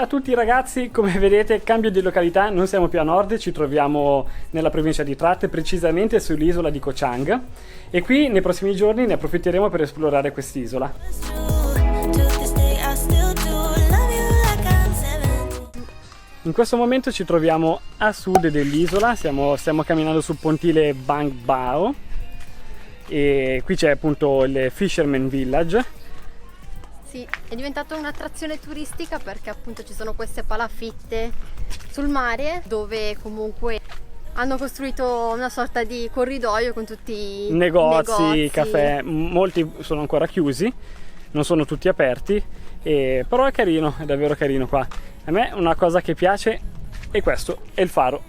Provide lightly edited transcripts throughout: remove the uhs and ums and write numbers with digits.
Ciao a tutti ragazzi, come vedete cambio di località, non siamo più a nord, ci troviamo nella provincia di Trat, precisamente sull'isola di Koh Chang, e qui nei prossimi giorni ne approfitteremo per esplorare quest'isola. In questo momento ci troviamo a sud dell'isola, stiamo camminando sul pontile Bang Bao e qui c'è appunto il Fisherman Village. Sì, è diventata un'attrazione turistica perché appunto ci sono queste palafitte sul mare dove comunque hanno costruito una sorta di corridoio con tutti i negozi, caffè, molti sono ancora chiusi, non sono tutti aperti, però è carino, è davvero carino qua. A me una cosa che piace è questo, è il faro.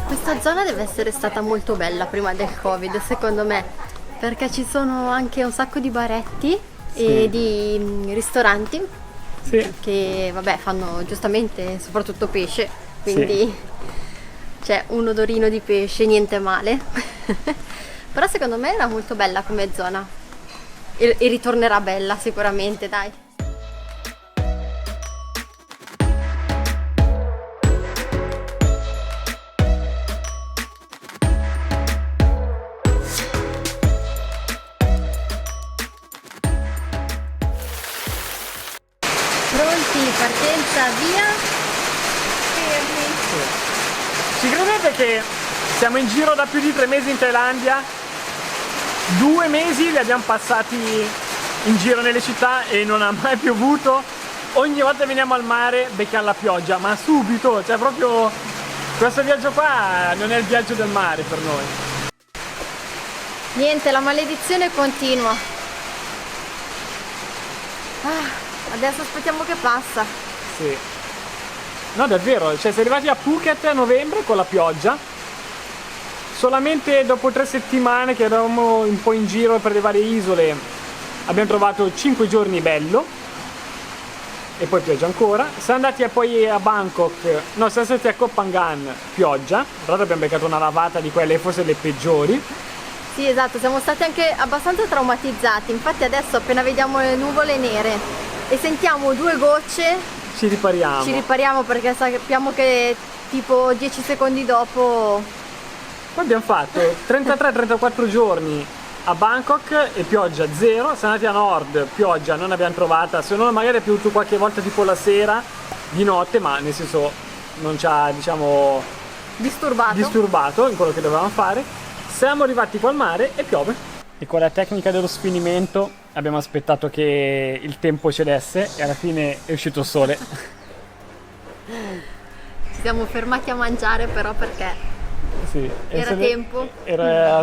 Questa zona deve essere stata molto bella prima del Covid, secondo me, perché ci sono anche un sacco di baretti e di ristoranti che vabbè fanno giustamente soprattutto pesce, quindi c'è un odorino di pesce, niente male. Però secondo me era molto bella come zona e ritornerà bella sicuramente, dai. Pronti, partenza, via. Fermi. Ci credete che siamo in giro da più di 3 mesi in Thailandia? 2 mesi li abbiamo passati in giro nelle città e non ha mai piovuto. Ogni volta veniamo al mare becchiamo la pioggia, ma subito, cioè proprio questo viaggio qua non è il viaggio del mare per noi. Niente, la maledizione continua. Adesso aspettiamo che passa. Sì. No, davvero, cioè siamo arrivati a Phuket a novembre con la pioggia. Solamente dopo 3 settimane che eravamo un po' in giro per le varie isole abbiamo trovato 5 giorni bello e poi pioggia ancora. Siamo andati poi a Bangkok, no, siamo stati a Koh Phangan, pioggia. Tra l'altro abbiamo beccato una lavata di quelle forse le peggiori. Sì, esatto, siamo stati anche abbastanza traumatizzati. Infatti adesso appena vediamo le nuvole nere e sentiamo 2 gocce ci ripariamo perché sappiamo che tipo 10 secondi dopo. Poi abbiamo fatto 33-34 giorni a Bangkok e pioggia zero. Siamo andati a nord, pioggia non abbiamo trovata, se non magari è piovuto qualche volta tipo la sera di notte, ma nel senso non ci ha diciamo disturbato in quello che dovevamo fare. Siamo arrivati qua al mare e piove. E con la tecnica dello sfinimento abbiamo aspettato che il tempo cedesse e alla fine è uscito il sole. Ci siamo fermati a mangiare però perché era tempo.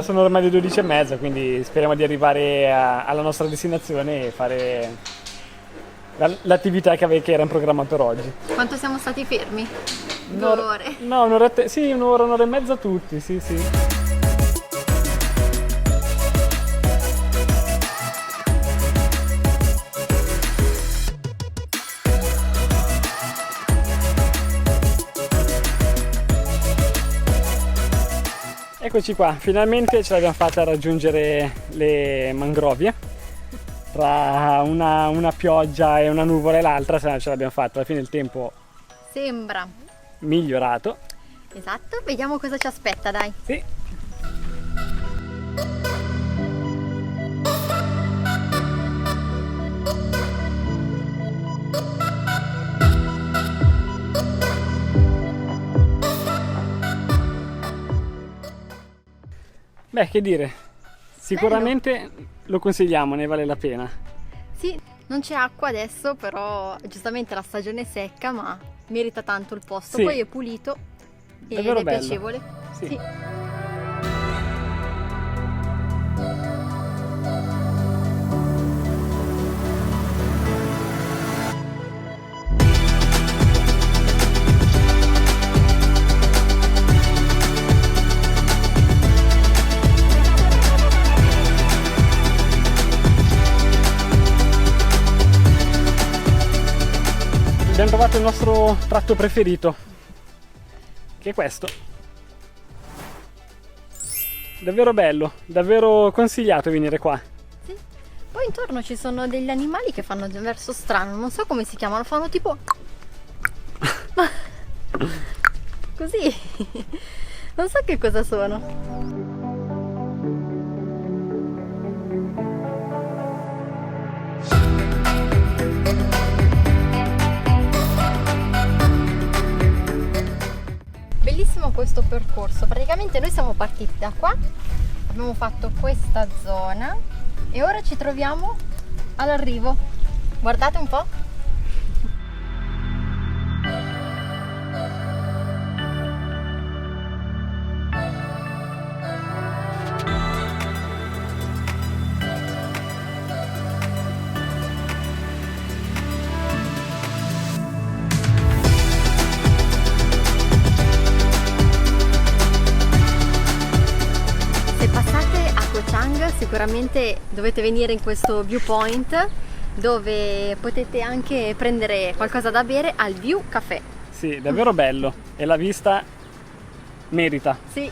Sono ormai le 12:30, quindi speriamo di arrivare alla nostra destinazione e fare l'attività che era in programma per oggi. Quanto siamo stati fermi? 2 ore? No, un'ora e mezza tutti, sì. Eccoci qua, finalmente ce l'abbiamo fatta a raggiungere le mangrovie. Tra una pioggia e una nuvola e l'altra ce l'abbiamo fatta, alla fine il tempo sembra migliorato. Esatto, vediamo cosa ci aspetta, dai. Sì. Beh, che dire, sicuramente lo consigliamo, ne vale la pena. Sì, non c'è acqua adesso, però giustamente la stagione è secca, ma merita tanto il posto. Sì. Poi è pulito ed è bello. piacevole. Sì. trovato il nostro tratto preferito, che è questo. Davvero bello, davvero consigliato venire qua. Sì. Poi intorno ci sono degli animali che fanno un verso strano, non so come si chiamano, fanno tipo così. Non so che cosa sono. Bellissimo questo percorso, praticamente noi siamo partiti da qua, abbiamo fatto questa zona e ora ci troviamo all'arrivo. Guardate un po'. Sicuramente dovete venire in questo viewpoint dove potete anche prendere qualcosa da bere al View Café. Sì, davvero bello e la vista merita. Sì.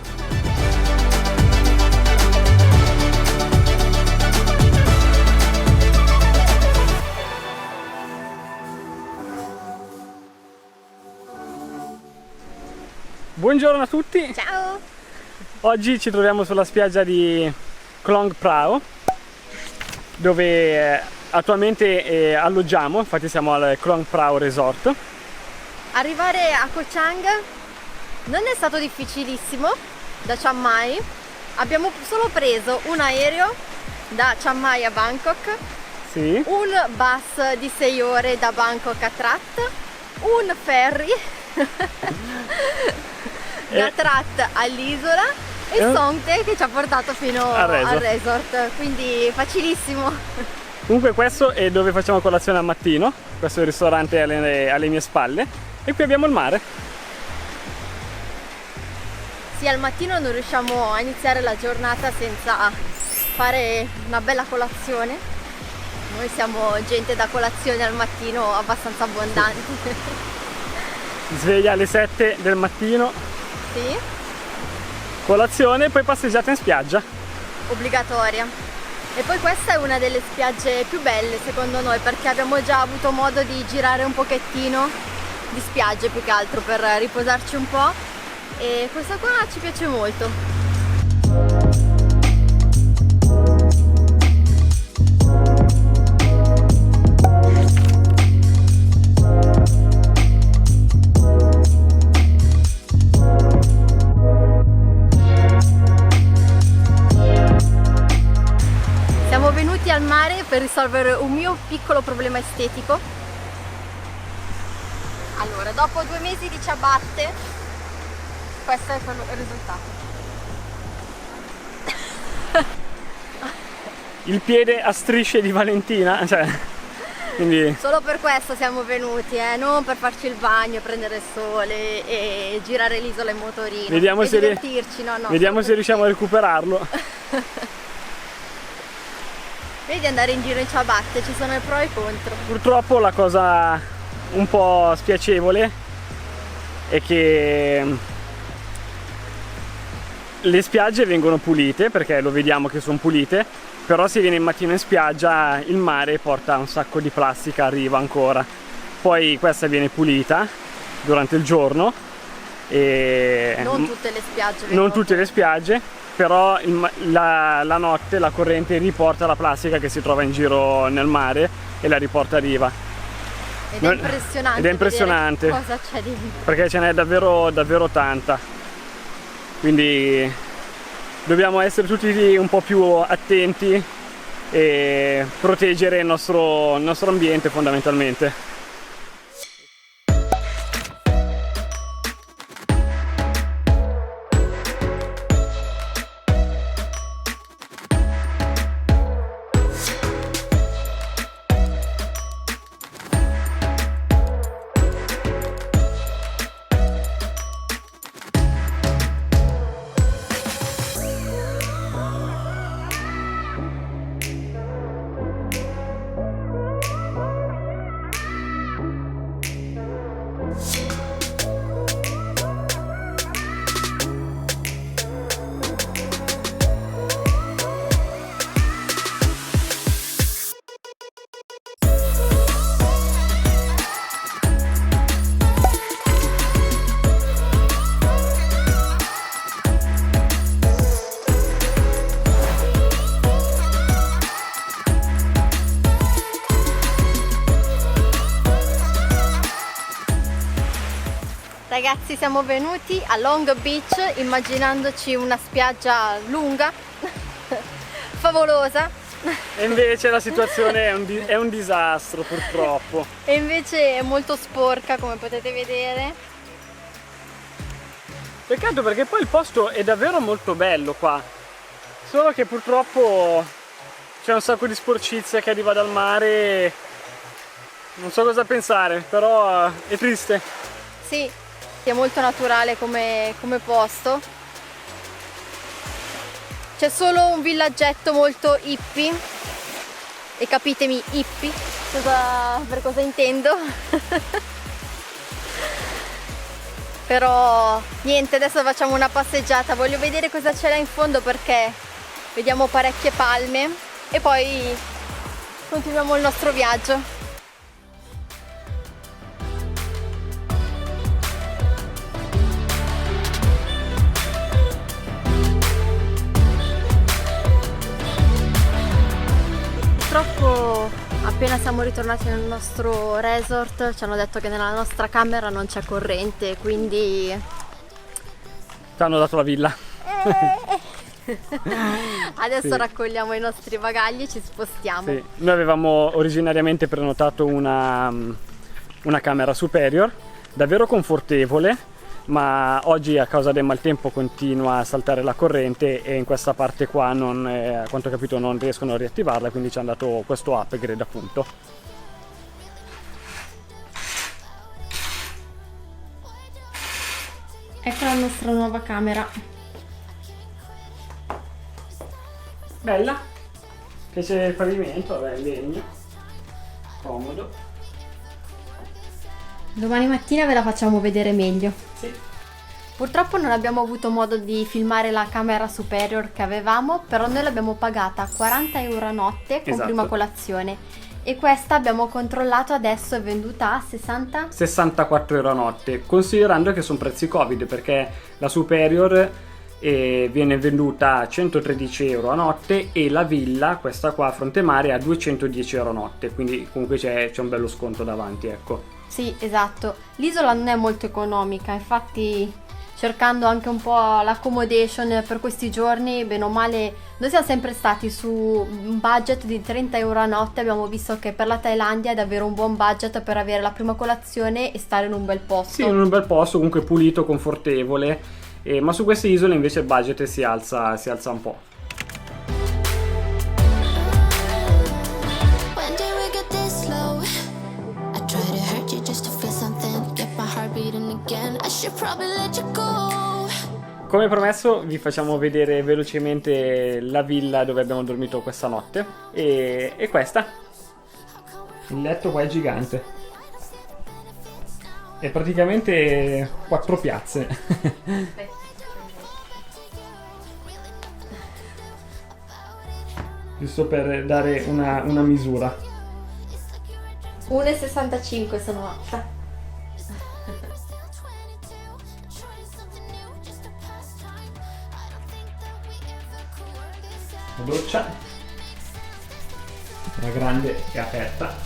Buongiorno a tutti. Ciao. Oggi ci troviamo sulla spiaggia di Klong Prao, dove attualmente alloggiamo, infatti siamo al Klong Prao Resort. Arrivare a Koh Chang non è stato difficilissimo da Chiang Mai, abbiamo solo preso un aereo da Chiang Mai a Bangkok, sì, un bus di 6 ore da Bangkok a Trat, un ferry da Trat all'isola e Songte che ci ha portato fino al resort, quindi facilissimo. Comunque questo è dove facciamo colazione al mattino, questo è il ristorante alle mie spalle e qui abbiamo il mare. Sì, al mattino non riusciamo a iniziare la giornata senza fare una bella colazione. Noi siamo gente da colazione al mattino abbastanza abbondanti. Sveglia alle 7 del mattino. Sì. Colazione e poi passeggiata in spiaggia. Obbligatoria. E poi questa è una delle spiagge più belle secondo noi, perché abbiamo già avuto modo di girare un pochettino di spiagge più che altro per riposarci un po', e questa qua ci piace molto. Siamo venuti al mare per risolvere un mio piccolo problema estetico. Allora, dopo 2 mesi di ciabatte, questo è il risultato. Il piede a strisce di Valentina, cioè, quindi... Solo per questo siamo venuti, non per farci il bagno, prendere il sole e girare l'isola in motorino. Vediamo se divertirci, no, vediamo se riusciamo a recuperarlo. Vedi, andare in giro in ciabatte, ci sono i pro e i contro. Purtroppo la cosa un po' spiacevole è che le spiagge vengono pulite, perché lo vediamo che sono pulite, però se viene il mattino in spiaggia il mare porta un sacco di plastica, arriva ancora. Poi questa viene pulita durante il giorno e non tutte le spiagge. Non tutte le spiagge, però la notte la corrente riporta la plastica che si trova in giro nel mare e la riporta a riva. Ed è impressionante. Ed è impressionante cosa c'è di dentro, perché ce n'è davvero, davvero tanta. Quindi dobbiamo essere tutti un po' più attenti e proteggere il nostro ambiente fondamentalmente. Ragazzi, siamo venuti a Long Beach immaginandoci una spiaggia lunga, favolosa. E invece la situazione è un disastro, purtroppo. E invece è molto sporca, come potete vedere. Peccato, perché poi il posto è davvero molto bello qua. Solo che purtroppo c'è un sacco di sporcizia che arriva dal mare. Non so cosa pensare, però è triste. Sì, è molto naturale come posto. C'è solo un villaggetto molto hippie, e capitemi hippie per cosa intendo. Però niente, adesso facciamo una passeggiata, voglio vedere cosa c'è là in fondo perché vediamo parecchie palme e poi continuiamo il nostro viaggio. Purtroppo appena siamo ritornati nel nostro resort ci hanno detto che nella nostra camera non c'è corrente, quindi ti hanno dato la villa. Adesso sì. Raccogliamo i nostri bagagli e ci spostiamo. Sì. Noi avevamo originariamente prenotato una camera superior, davvero confortevole, ma oggi a causa del maltempo continua a saltare la corrente e in questa parte qua a quanto ho capito non riescono a riattivarla, quindi ci hanno dato questo upgrade appunto. Ecco la nostra nuova camera. Bella, piace il pavimento, vabbè, in legno, comodo. Domani mattina ve la facciamo vedere meglio. Sì. Purtroppo non abbiamo avuto modo di filmare la camera superior che avevamo, però noi l'abbiamo pagata 40 euro a notte con prima colazione. E questa abbiamo controllato adesso è venduta a 64 euro a notte, considerando che sono prezzi Covid, perché la superior viene venduta a 113 euro a notte e la villa, questa qua a Frontemare, a 210 euro a notte, quindi comunque c'è un bello sconto davanti, ecco. Sì, esatto. L'isola non è molto economica, infatti cercando anche un po' l'accommodation per questi giorni, bene o male, noi siamo sempre stati su un budget di 30 euro a notte, abbiamo visto che per la Thailandia è davvero un buon budget per avere la prima colazione e stare in un bel posto. Sì, in un bel posto, comunque pulito, confortevole, ma su queste isole invece il budget si alza un po'. Come promesso vi facciamo vedere velocemente la villa dove abbiamo dormito questa notte e questa, il letto qua è gigante, è praticamente 4 piazze. Giusto per dare una misura. 1,65 sono alta. La doccia, la grande e aperta.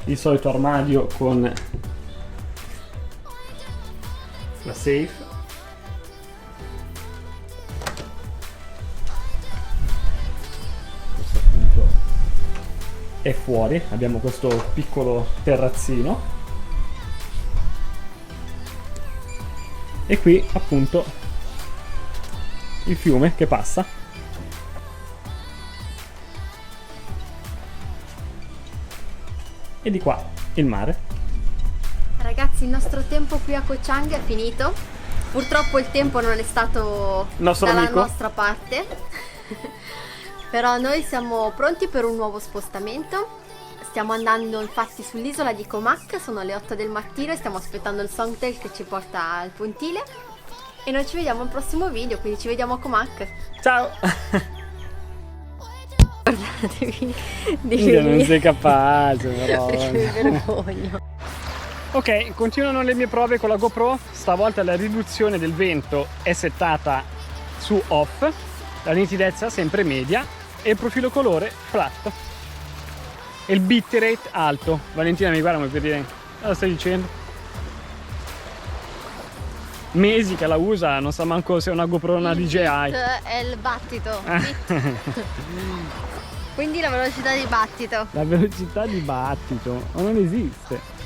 Il solito armadio con la safe. Questo appunto è fuori, abbiamo questo piccolo terrazzino. E qui appunto il fiume che passa. E di qua il mare. Ragazzi, il nostro tempo qui a Koh Chang è finito. Purtroppo il tempo non è stato dalla nostra parte. Però noi siamo pronti per un nuovo spostamento. Stiamo andando infatti sull'isola di Koh Mak, sono le 8 del mattino e stiamo aspettando il Songtail che ci porta al pontile. E noi ci vediamo al prossimo video, quindi ci vediamo a Koh Mak. Ciao! Guardatevi, non sei capace però. Perché mi vergogno. Ok, continuano le mie prove con la GoPro. Stavolta la riduzione del vento è settata su off, la nitidezza sempre media e il profilo colore flat e il bitrate alto. Valentina mi guarda per dire, cosa stai dicendo? Mesi che la usa, non sa manco se è una GoPro o una DJI. È il battito. Quindi la velocità di battito. La velocità di battito, ma non esiste.